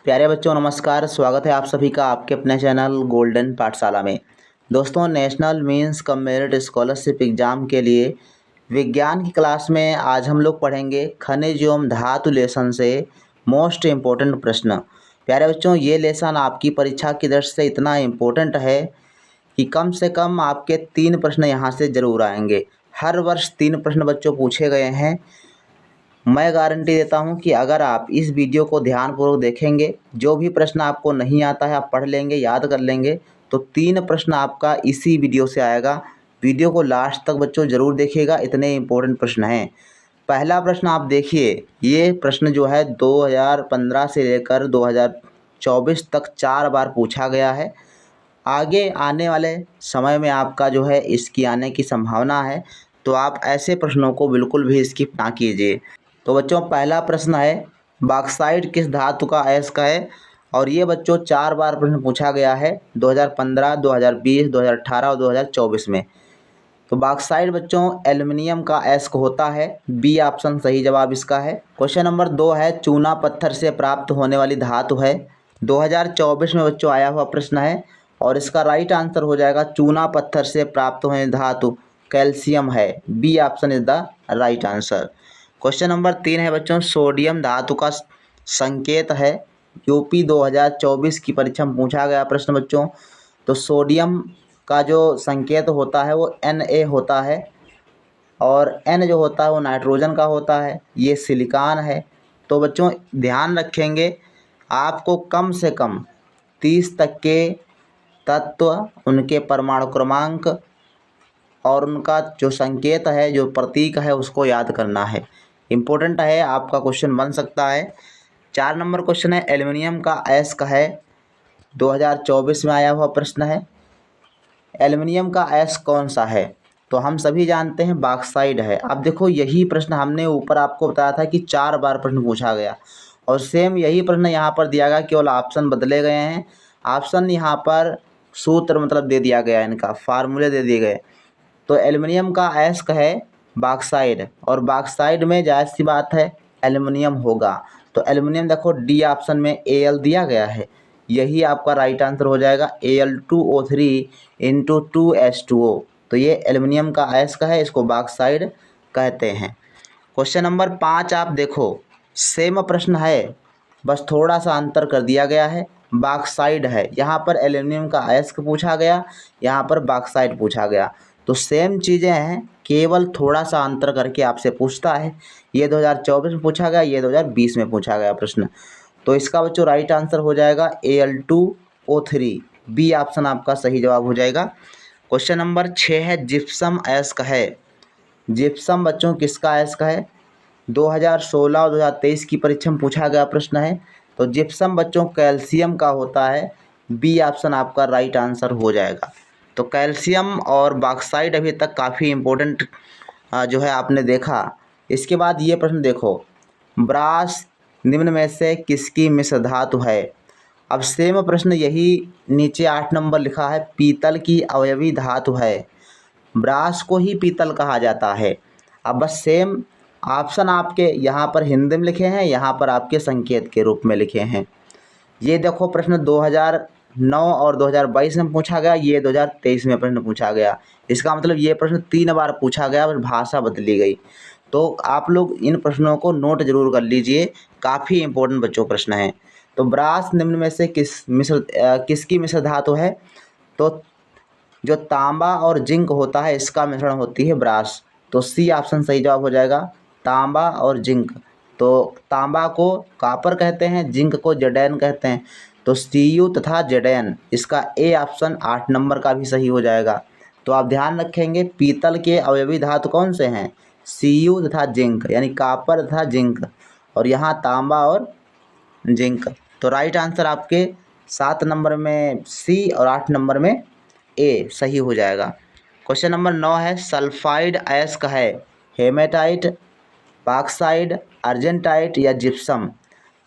प्यारे बच्चों नमस्कार। स्वागत है आप सभी का आपके अपने चैनल गोल्डन पाठशाला में। दोस्तों, national means cum merit scholarship exam के लिए विज्ञान की क्लास में आज हम लोग पढ़ेंगे खनिज एवं धातु लेसन से मोस्ट इम्पोर्टेंट प्रश्न। प्यारे बच्चों, ये लेसन आपकी परीक्षा की दृष्टि से इतना इम्पोर्टेंट है कि कम से कम आपके 3 प्रश्न यहाँ से ज़रूर आएंगे। हर वर्ष 3 प्रश्न बच्चों पूछे गए हैं। मैं गारंटी देता हूं कि अगर आप इस वीडियो को ध्यानपूर्वक देखेंगे, जो भी प्रश्न आपको नहीं आता है आप पढ़ लेंगे, याद कर लेंगे, तो 3 प्रश्न आपका इसी वीडियो से आएगा। वीडियो को लास्ट तक बच्चों ज़रूर देखिएगा, इतने इम्पोर्टेंट प्रश्न हैं। पहला प्रश्न आप देखिए, ये प्रश्न जो है 2015 से लेकर 2024 तक 4 बार पूछा गया है। आगे आने वाले समय में आपका जो है इसकी आने की संभावना है, तो आप ऐसे प्रश्नों को बिल्कुल भी स्किप ना कीजिए। तो बच्चों, पहला प्रश्न है बॉक्साइट किस धातु का अयस्क है। और ये बच्चों 4 बार प्रश्न पूछा गया है 2015, 2020, 2018 और 2024 में। तो बॉक्साइट बच्चों एल्युमिनियम का अयस्क होता है। बी ऑप्शन सही जवाब इसका है। क्वेश्चन नंबर 2 है चूना पत्थर से प्राप्त होने वाली धातु है। 2024 में बच्चों आया हुआ प्रश्न है और इसका राइट आंसर हो जाएगा चूना पत्थर से प्राप्त होने धातु कैल्शियम है। B option is the right answer. Question number 3 है बच्चों सोडियम धातु का संकेत है। यूपी 2024 की परीक्षा में पूछा गया प्रश्न बच्चों। तो सोडियम का जो संकेत होता है वो Na होता है और N जो होता है वो नाइट्रोजन का होता है। ये सिलिकॉन है। तो बच्चों ध्यान रखेंगे, आपको कम से कम 30 तक के तत्व, उनके परमाणु क्रमांक और उनका जो संकेत है, जो प्रतीक है, उसको याद करना है। इम्पोर्टेंट है, आपका क्वेश्चन बन सकता है। 4 नंबर क्वेश्चन है एल्युमिनियम का अयस्क है। 2024 में आया हुआ प्रश्न है। एल्युमिनियम का अयस्क कौन सा है? तो हम सभी जानते हैं बॉक्साइट है। अब देखो, यही प्रश्न हमने ऊपर आपको बताया था कि 4 बार प्रश्न पूछा गया और सेम यही प्रश्न यहाँ पर दिया गया, केवल ऑप्शन बदले गए हैं। ऑप्शन यहाँ पर सूत्र मतलब दे दिया गया, इनका फार्मूले दे दिए गए। तो एल्युमिनियम का अयस्क है बॉक्साइट और बॉक्साइट में जाहिर सी बात है एल्युमिनियम होगा। तो एल्युमिनियम देखो डी ऑप्शन में Al दिया गया है, यही आपका राइट आंसर हो जाएगा। Al2O3 into 2H2O। तो ये एल्युमिनियम का अयस्क है, इसको बॉक्साइट कहते हैं। क्वेश्चन नंबर 5 आप देखो, सेम प्रश्न है, बस थोड़ा सा अंतर कर दिया गया है। बॉक्साइट है, यहाँ पर एल्युमिनियम का अयस्क पूछा गया, यहाँ पर बॉक्साइट पूछा गया। तो सेम चीज़ें हैं, केवल थोड़ा सा अंतर करके आपसे पूछता है। ये 2024 में पूछा गया, ये 2020 में पूछा गया प्रश्न। तो इसका बच्चों राइट आंसर हो जाएगा Al2O3। बी ऑप्शन आपका सही जवाब हो जाएगा। क्वेश्चन नंबर 6 है जिप्सम अयस्क है। जिप्सम बच्चों किसका अयस्क है? 2016 और 2023 की परीक्षा में पूछा गया प्रश्न है। तो जिप्सम बच्चों कैल्शियम का होता है। बी ऑप्शन आपका राइट आंसर हो जाएगा। तो कैल्शियम और बॉक्साइट अभी तक काफ़ी इम्पोर्टेंट जो है आपने देखा। इसके बाद ये प्रश्न देखो, ब्रास निम्न में से किसकी मिश्र धातु है? अब सेम प्रश्न यही नीचे 8 नंबर लिखा है, पीतल की अवयवी धातु है। ब्रास को ही पीतल कहा जाता है। अब बस सेम ऑप्शन आपके यहाँ पर हिंदी में लिखे हैं, यहाँ पर आपके संकेत के रूप में लिखे हैं। ये देखो प्रश्न 2009 और 2022 में पूछा गया, ये 2023 में प्रश्न पूछा गया। इसका मतलब ये प्रश्न 3 बार पूछा गया और भाषा बदली गई। तो आप लोग इन प्रश्नों को नोट जरूर कर लीजिए, काफ़ी इंपॉर्टेंट बच्चों प्रश्न हैं। तो ब्रास निम्न में से किसकी मिश्र धातु है? तो जो तांबा और जिंक होता है इसका मिश्रण होती है ब्रास। तो सी ऑप्शन सही जवाब हो जाएगा, तांबा और जिंक। तो तांबा को कापर कहते हैं, जिंक को जेडैन कहते हैं। तो Cu तथा जेडैन, इसका ए ऑप्शन 8 नंबर का भी सही हो जाएगा। तो आप ध्यान रखेंगे पीतल के अवयवी धातु कौन से हैं? Cu तथा जिंक, यानी कापर तथा जिंक, और यहाँ तांबा और जिंक। तो राइट आंसर आपके 7 नंबर में सी और 8 नंबर में ए सही हो जाएगा। क्वेश्चन नंबर 9 है सल्फाइड अयस्क है। हेमेटाइट, बॉक्साइट, अर्जेंटाइट या जिप्सम?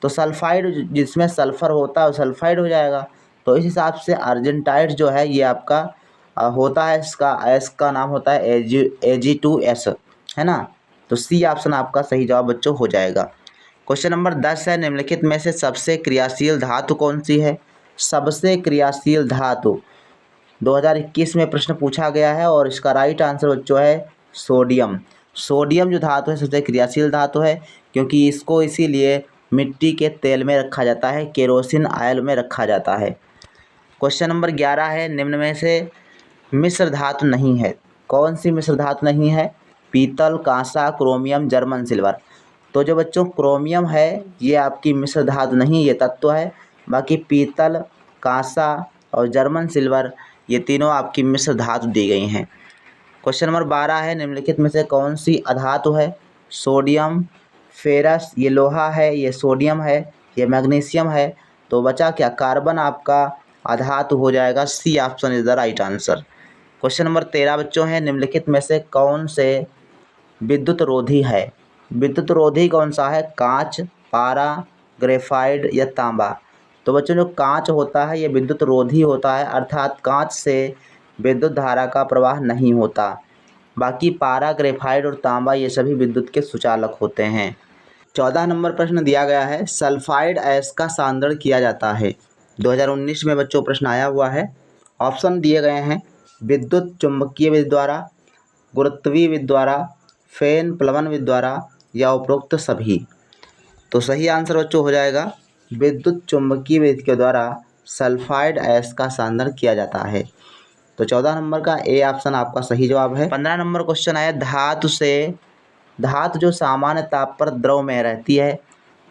तो सल्फाइड जिसमें सल्फर होता है वो सल्फाइड हो जाएगा। तो इस हिसाब से अर्जेंटाइट जो है ये आपका होता है, इसका अयस्क का नाम होता है Ag2S, है ना। तो सी ऑप्शन आपका सही जवाब बच्चों हो जाएगा। क्वेश्चन नंबर 10 है, निम्नलिखित में से सबसे क्रियाशील धातु कौन सी है? सबसे क्रियाशील धातु 2021 में प्रश्न पूछा गया है और इसका राइट आंसर बच्चों है सोडियम। सोडियम जो धातु है सबसे क्रियाशील धातु है, क्योंकि इसको इसीलिए मिट्टी के तेल में रखा जाता है, केरोसिन ऑयल में रखा जाता है। क्वेश्चन नंबर 11 है, निम्न में से मिश्र धातु नहीं है। कौन सी मिश्र धातु नहीं है? पीतल, कांसा, क्रोमियम, जर्मन सिल्वर। तो जो बच्चों क्रोमियम है ये आपकी मिश्र धातु नहीं, ये तत्व है। बाकी पीतल, कांसा और जर्मन सिल्वर ये तीनों आपकी मिश्र धातु दी गई हैं। क्वेश्चन नंबर 12 है, निम्नलिखित में से कौन सी अधातु है? सोडियम, फेरस ये लोहा है, ये सोडियम है, ये मैग्नीशियम है। तो बचा क्या? कार्बन आपका अधातु हो जाएगा। C option is the right answer. Question number 13 बच्चों है, निम्नलिखित में से कौन से विद्युत रोधी है? विद्युत रोधी कौन सा है? कांच, पारा, ग्रेफाइट या तांबा। तो बच्चों जो कांच होता है ये विद्युत रोधी होता है, अर्थात कांच से विद्युत धारा का प्रवाह नहीं होता। बाकी पारा, ग्रेफाइट और तांबा ये सभी विद्युत के सुचालक होते हैं। 14 नंबर प्रश्न दिया गया है, सल्फाइड अयस्क का सांद्रण किया जाता है। 2019 में बच्चों प्रश्न आया हुआ है। ऑप्शन दिए गए हैं, विद्युत चुंबकीय विधि द्वारा, गुरुत्वीय विधि द्वारा, फैन प्लवन विधि द्वारा या उपरोक्त सभी। तो सही आंसर बच्चों हो जाएगा विद्युत चुंबकीय विधि के द्वारा सल्फाइड अयस्क का सांद्रण किया जाता है। तो 14 नंबर का ए ऑप्शन आपका सही जवाब है। 15 नंबर क्वेश्चन आया, धातु जो सामान्य ताप पर द्रव में रहती है।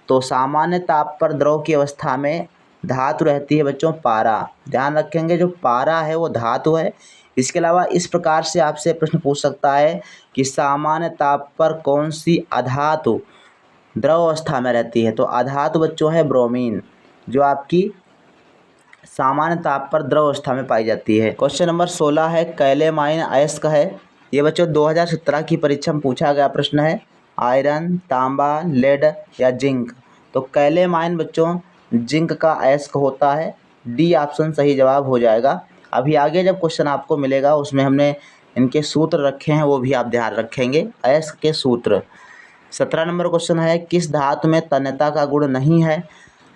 तो सामान्य ताप पर द्रव की अवस्था में धातु रहती है बच्चों पारा। ध्यान रखेंगे जो पारा है वो धातु है। इसके अलावा इस प्रकार से आपसे प्रश्न पूछ सकता है कि सामान्य ताप पर कौन सी अधातु द्रव अवस्था में रहती है। तो अधातु बच्चों है ब्रोमीन, जो आपकी सामान्य ताप पर द्रव अवस्था में पाई जाती है। क्वेश्चन नंबर 16 है, कैलेमाइन अयस्क है। ये बच्चों 2017 की परीक्षा में पूछा गया प्रश्न है। आयरन, तांबा, लेड या जिंक। तो कैलेमाइन बच्चों जिंक का अयस्क होता है। डी ऑप्शन सही जवाब हो जाएगा। अभी आगे जब क्वेश्चन आपको मिलेगा उसमें हमने इनके सूत्र रखे हैं, वो भी आप ध्यान रखेंगे, अयस्क के सूत्र। 17 नंबर क्वेश्चन है, किस धातु में तन्यता का गुण नहीं है?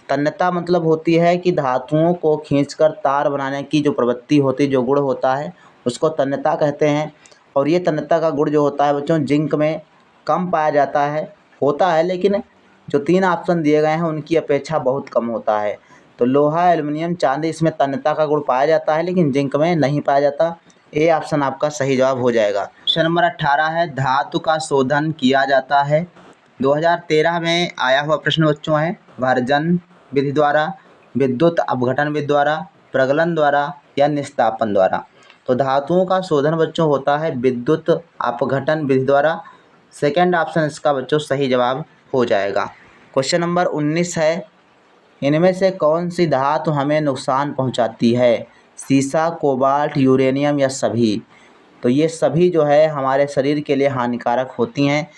तन्यता मतलब होती है कि धातुओं को खींचकर तार बनाने की जो प्रवृत्ति होती है, जो गुण होता है उसको तन्यता कहते हैं। और ये तन्यता का गुण जो होता है बच्चों जिंक में कम पाया जाता है, होता है लेकिन जो 3 ऑप्शन दिए गए हैं उनकी अपेक्षा बहुत कम होता है। तो लोहा, एल्युमिनियम, चांदी इसमें तन्यता का गुण पाया जाता है लेकिन जिंक में नहीं पाया जाता। ए ऑप्शन आपका सही जवाब हो जाएगा। क्वेश्चन नंबर 18 है, धातु का शोधन किया जाता है। 2013 में आया हुआ प्रश्न बच्चों है, भर्जन विधि द्वारा, विद्युत अपघटन विधि द्वारा, प्रगलन द्वारा या निस्तापन द्वारा। तो धातुओं का शोधन बच्चों होता है विद्युत अपघटन विधि द्वारा। सेकंड ऑप्शन इसका बच्चों सही जवाब हो जाएगा। क्वेश्चन नंबर 19 है, इनमें से कौन सी धातु हमें नुकसान पहुंचाती है? सीसा, कोबाल्ट, यूरेनियम या सभी। तो ये सभी जो है हमारे शरीर के लिए हानिकारक होती हैं।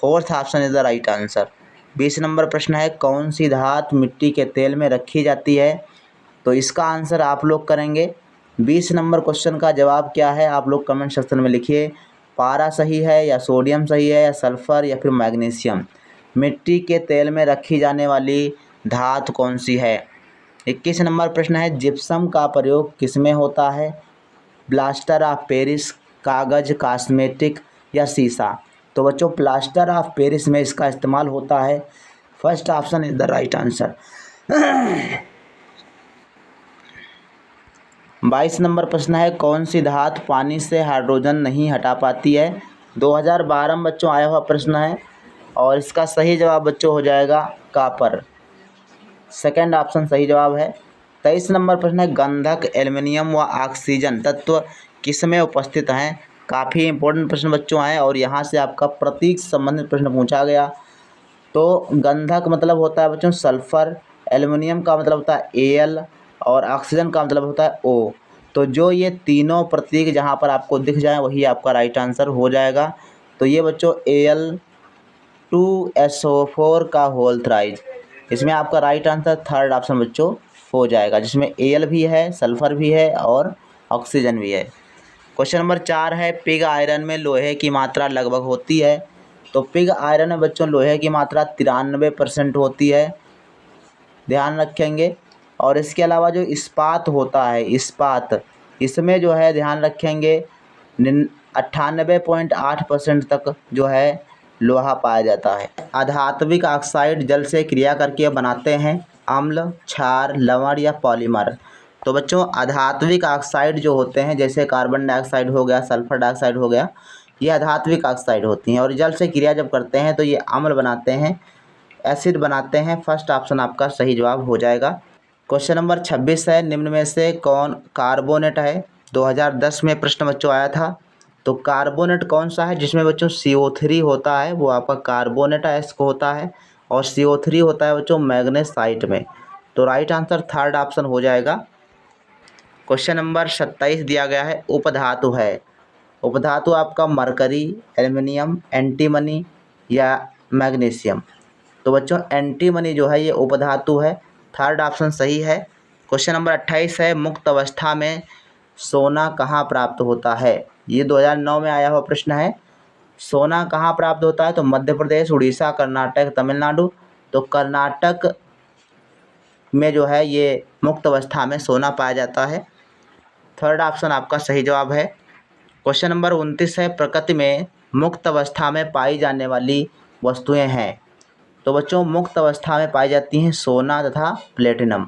Fourth option is the right answer. 20 number प्रश्न है, कौन सी धातु मिट्टी के तेल में रखी जाती है? तो इसका आंसर आप लोग करेंगे। 20 नंबर क्वेश्चन का जवाब क्या है आप लोग कमेंट सेक्शन में लिखिए। पारा सही है या सोडियम सही है या सल्फर या फिर मैग्नीशियम। मिट्टी के तेल में रखी जाने वाली धातु कौन सी है? 21 नंबर प्रश्न है, जिप्सम का प्रयोग किसमें होता है? प्लास्टर ऑफ पेरिस, कागज़, कॉस्मेटिक या शीशा। तो बच्चों प्लास्टर ऑफ पेरिस में इसका इस्तेमाल होता है। First option is the right answer. 22 number प्रश्न है, कौन सी धातु पानी से हाइड्रोजन नहीं हटा पाती है? 2012 में बच्चों आया हुआ प्रश्न है और इसका सही जवाब बच्चों हो जाएगा कॉपर। सेकंड ऑप्शन सही जवाब है। 23 नंबर प्रश्न है, गंधक, एल्युमिनियम व ऑक्सीजन तत्व किसमें उपस्थित हैं? काफ़ी इंपॉर्टेंट प्रश्न बच्चों आए और यहाँ से आपका प्रतीक संबंधित प्रश्न पूछा गया। तो गंधक मतलब होता है बच्चों सल्फर, एल्युमिनियम का मतलब होता है Al और ऑक्सीजन का मतलब होता है O। तो जो ये तीनों प्रतीक जहाँ पर आपको दिख जाए वही आपका राइट आंसर हो जाएगा। तो ये बच्चों Al2SO4 का होल थ्राइज, इसमें आपका राइट आंसर थर्ड ऑप्शन बच्चों हो जाएगा, जिसमें Al भी है, सल्फर भी है और ऑक्सीजन भी है। क्वेश्चन नंबर 4 है, पिग आयरन में लोहे की मात्रा लगभग होती है तो पिग आयरन में बच्चों लोहे की मात्रा 93% होती है, ध्यान रखेंगे। और इसके अलावा जो इस्पात होता है, इस्पात, इसमें जो है ध्यान रखेंगे 98.8% तक जो है लोहा पाया जाता है। अधात्विक ऑक्साइड जल से क्रिया करके बनाते हैं अम्ल, क्षार, लवण या पॉलीमर। तो बच्चों अधात्विक ऑक्साइड जो होते हैं जैसे कार्बन डाइऑक्साइड हो गया, सल्फर डाइऑक्साइड हो गया, ये अधात्विक ऑक्साइड होती हैं और जल से क्रिया जब करते हैं तो ये अम्ल बनाते हैं, एसिड बनाते हैं। फर्स्ट ऑप्शन आपका सही जवाब हो जाएगा। क्वेश्चन नंबर 26 है, निम्न में से कौन कार्बोनेट है? 2010 में प्रश्न बच्चों आया था। तो कार्बोनेट कौन सा है जिसमें बच्चों CO3 होता है, वो आपका कार्बोनेट आयस्क होता है। और CO3 होता है बच्चों मैग्नेसाइट में। तो राइट आंसर थर्ड ऑप्शन हो जाएगा। क्वेश्चन नंबर 27 दिया गया है, उपधातु है। उपधातु आपका मरकरी, एल्युमिनियम, एंटीमनी या मैग्नीशियम। तो बच्चों एंटीमनी जो है ये उपधातु है, थर्ड ऑप्शन सही है। क्वेश्चन नंबर 28 है, मुक्त अवस्था में सोना कहाँ प्राप्त होता है? ये 2009 में आया हुआ प्रश्न है। सोना कहाँ प्राप्त होता है? तो मध्य प्रदेश, उड़ीसा, कर्नाटक, तमिलनाडु। तो कर्नाटक में जो है ये मुक्त अवस्था में सोना पाया जाता है, थर्ड ऑप्शन आपका सही जवाब है। क्वेश्चन नंबर 29 है, प्रकृति में मुक्त अवस्था में पाई जाने वाली वस्तुएं हैं। तो बच्चों मुक्त अवस्था में पाई जाती हैं सोना तथा प्लेटिनम।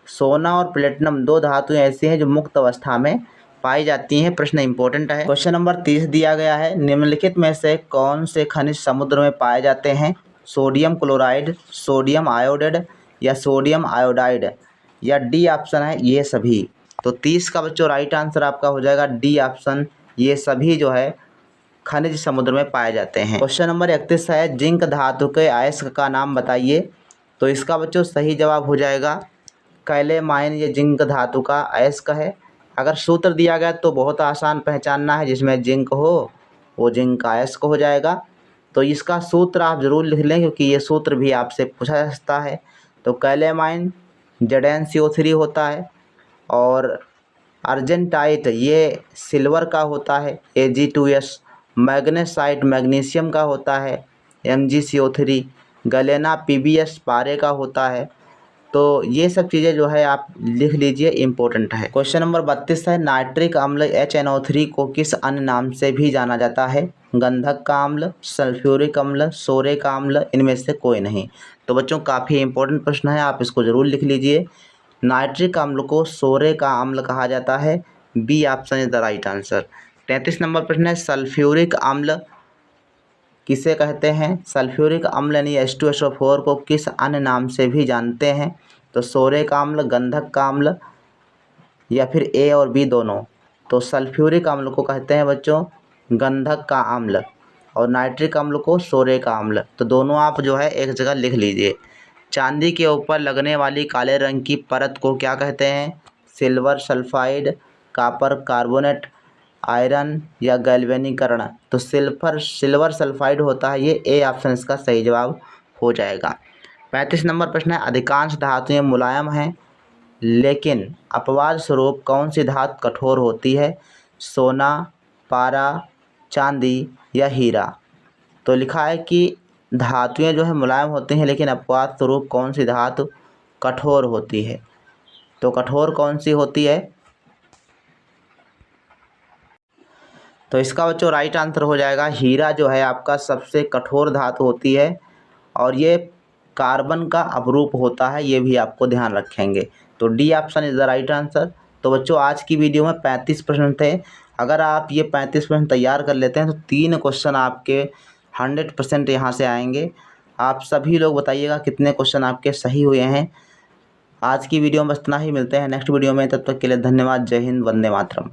सोना और प्लेटिनम दो धातुएं ऐसी हैं जो मुक्त अवस्था में पाई जाती हैं। प्रश्न इंपॉर्टेंट है। क्वेश्चन नंबर 30 दिया गया है, निम्नलिखित में से कौन से खनिज समुद्र में पाए जाते हैं? सोडियम क्लोराइड, सोडियम आयोडाइड या सोडियम आयोडाइड या डी ऑप्शन है ये सभी। तो 30 का बच्चों राइट आंसर आपका हो जाएगा डी ऑप्शन, ये सभी जो है खनिज समुद्र में पाए जाते हैं। क्वेश्चन नंबर 31 है, जिंक धातु के अयस्क का नाम बताइए। तो इसका बच्चों सही जवाब हो जाएगा कैलेमाइन, ये जिंक धातु का अयस्क है। अगर सूत्र दिया गया तो बहुत आसान पहचानना है, जिसमें जिंक हो वो जिंक अयस्क हो जाएगा। तो इसका सूत्र आप ज़रूर लिख लें क्योंकि ये सूत्र भी आपसे पूछा जा सकता है। तो कैलेमाइन ZnCO3 होता है और अर्जेंटाइट ये सिल्वर का होता है Ag2S, मैग्नेसाइट मैग्नीशियम का होता है MgCO3, गलेना PbS पारे का होता है। तो ये सब चीज़ें जो है आप लिख लीजिए, इम्पोर्टेंट है। क्वेश्चन नंबर 32 है, नाइट्रिक अम्ल HNO3 को किस अन्य नाम से भी जाना जाता है? गंधक का अम्ल, सल्फ्यूरिक अम्ल, सोरे का अम्ल, इनमें से कोई नहीं। तो बच्चों काफ़ी इंपॉर्टेंट प्रश्न है, आप इसको ज़रूर लिख लीजिए। नाइट्रिक अम्ल को सोरे का अम्ल कहा जाता है, B option is the right answer. 33 number प्रश्न है, सल्फ्यूरिक अम्ल किसे कहते हैं? सल्फ्यूरिक अम्ल यानी H2SO4 को किस अन्य नाम से भी जानते हैं? तो सोरे का अम्ल, गंधक का अम्ल या फिर ए और बी दोनों। तो सल्फ्यूरिक अम्ल को कहते हैं बच्चों गंधक का अम्ल और नाइट्रिक अम्ल को सोरे का अम्ल। तो दोनों आप जो है एक जगह लिख लीजिए। चांदी के ऊपर लगने वाली काले रंग की परत को क्या कहते हैं? Silver sulphide, copper carbonate, iron या गैल्वेनीकरण। तो सिल्वर सल्फाइड होता है ये, ए ऑप्शन इसका सही जवाब हो जाएगा। 35 नंबर प्रश्न है, अधिकांश धातुएं मुलायम हैं लेकिन अपवाद स्वरूप कौन सी धातु कठोर होती है? सोना, पारा, चांदी या हीरा। तो लिखा है कि धातुएं जो है मुलायम होती हैं लेकिन अपवाद स्वरूप कौन सी धातु कठोर होती है? तो कठोर कौन सी होती है? तो इसका बच्चों राइट आंसर हो जाएगा हीरा जो है आपका सबसे कठोर धातु होती है और ये कार्बन का अपरूप होता है, ये भी आपको ध्यान रखेंगे। तो D option is the right answer. तो बच्चों आज की वीडियो में 35 प्रश्न थे। अगर आप ये 35 प्रश्न तैयार कर लेते हैं तो 3 क्वेश्चन आपके 100% यहाँ से आएंगे। आप सभी लोग बताइएगा कितने क्वेश्चन आपके सही हुए हैं। आज की वीडियो में बस इतना ही, मिलते हैं नेक्स्ट वीडियो में, तब तक के लिए धन्यवाद। जय हिंद, वंदे मातरम।